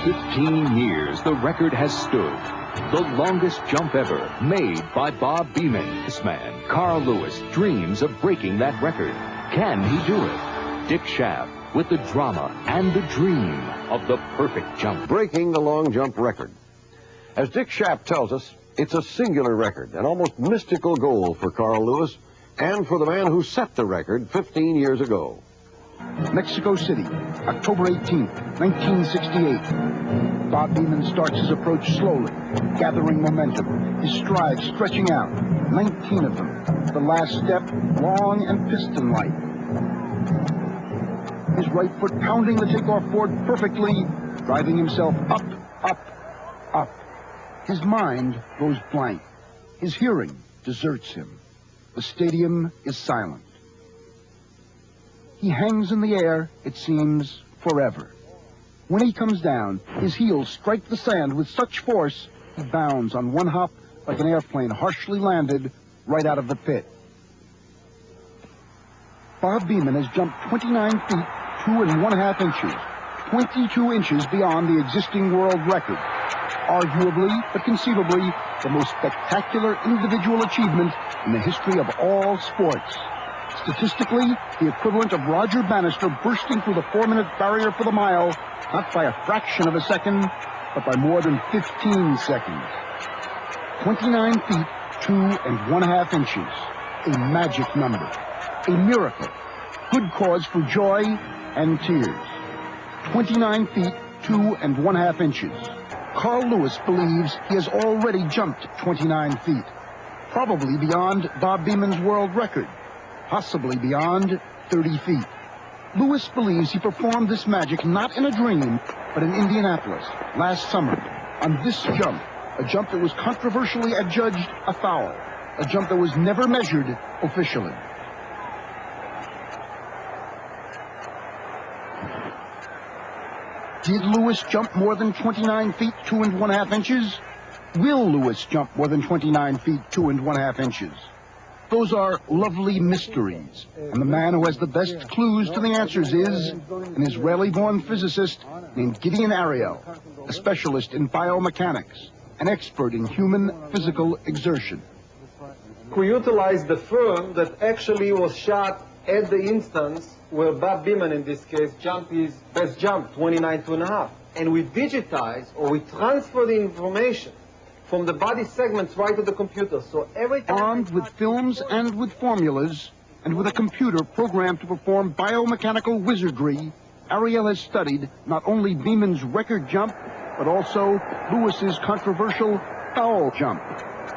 15 years, the record has stood. The longest jump ever, made by Bob Beamon. This man, Carl Lewis, dreams of breaking that record. Can he do it? Dick Schaap, with the drama and the dream of the perfect jump. Breaking the long jump record. As Dick Schaap tells us, it's a singular record, an almost mystical goal for Carl Lewis and for the man who set the record 15 years ago. Mexico City, October 18th, 1968. Bob Beamon starts his approach slowly, gathering momentum, his strides stretching out, 19 of them. The last step, long and piston-like. His right foot pounding the takeoff board perfectly, driving himself up, up, up. His mind goes blank. His hearing deserts him. The stadium is silent. He hangs in the air, it seems, forever. When he comes down, his heels strike the sand with such force, he bounds on one hop like an airplane harshly landed right out of the pit. Bob Beamon has jumped 29 feet, 2 1/2 inches, 22 inches beyond the existing world record. Arguably, but conceivably, the most spectacular individual achievement in the history of all sports. Statistically, the equivalent of Roger Bannister bursting through the 4-minute barrier for the mile, not by a fraction of a second, but by more than 15 seconds. 29 feet, 2 1/2 inches. A magic number. A miracle. Good cause for joy and tears. 29 feet, 2 1/2 inches. Carl Lewis believes he has already jumped 29 feet. Probably beyond Bob Beamon's world record. Possibly beyond 30 feet. Lewis believes he performed this magic not in a dream, but in Indianapolis last summer on this jump, a jump that was controversially adjudged a foul, a jump that was never measured officially. Did Lewis jump more than 29 feet, 2 1/2 inches? Will Lewis jump more than 29 feet, 2 1/2 inches? Those are lovely mysteries, and the man who has the best clues to the answers is an Israeli-born physicist named Gideon Ariel, a specialist in biomechanics, an expert in human physical exertion. We utilized the film that actually was shot at the instance where Bob Beamon, in this case, jumped his best jump, 29 2.5. And we digitize, or we transfer the information from the body segments right to the computer. So every time... Armed with films and with formulas, and with a computer programmed to perform biomechanical wizardry, Ariel has studied not only Beamon's record jump, but also Lewis's controversial Powell jump,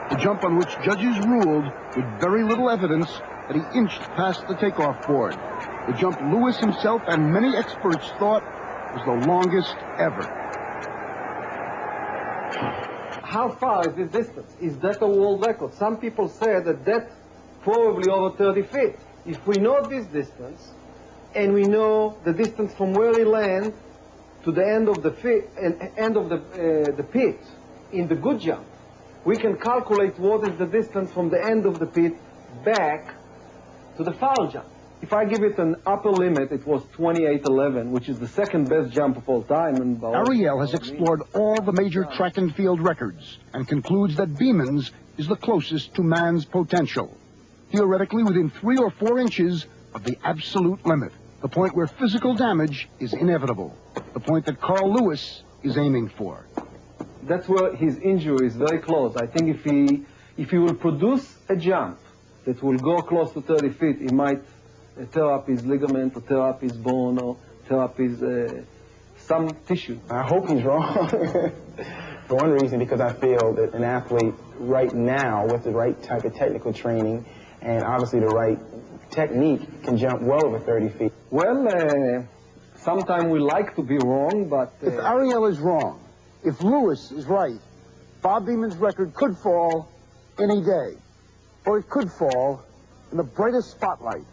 the jump on which judges ruled with very little evidence that he inched past the takeoff board, the jump Lewis himself and many experts thought was the longest ever. How far is this distance? Is that a world record? Some people say that that's probably over 30 feet. If we know this distance, and we know the distance from where he lands to the end of the pit in the good jump, we can calculate what is the distance from the end of the pit back to the foul jump. If I give it an upper limit, it was 28.11, which is the second best jump of all time. And Ariel has explored all the major track and field records and concludes that Beamon's is the closest to man's potential. Theoretically within 3 or 4 inches of the absolute limit, the point where physical damage is inevitable, the point that Carl Lewis is aiming for. That's where his injury is very close. I think if he will produce a jump that will go close to 30 feet, he might tear up his ligament, or tear up his bone, or tear up his some tissue. I hope he's wrong. For one reason, because I feel that an athlete right now, with the right type of technical training and obviously the right technique, can jump well over 30 feet. Well, sometimes we like to be wrong, but... If Ariel is wrong, if Lewis is right, Bob Beamon's record could fall any day. Or it could fall in the brightest spotlight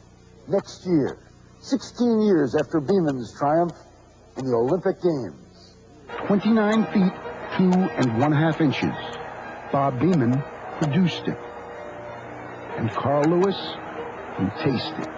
next year, 16 years after Beamon's triumph in the Olympic Games. 29 feet, 2 1/2 inches. Bob Beamon produced it. And Carl Lewis can taste it.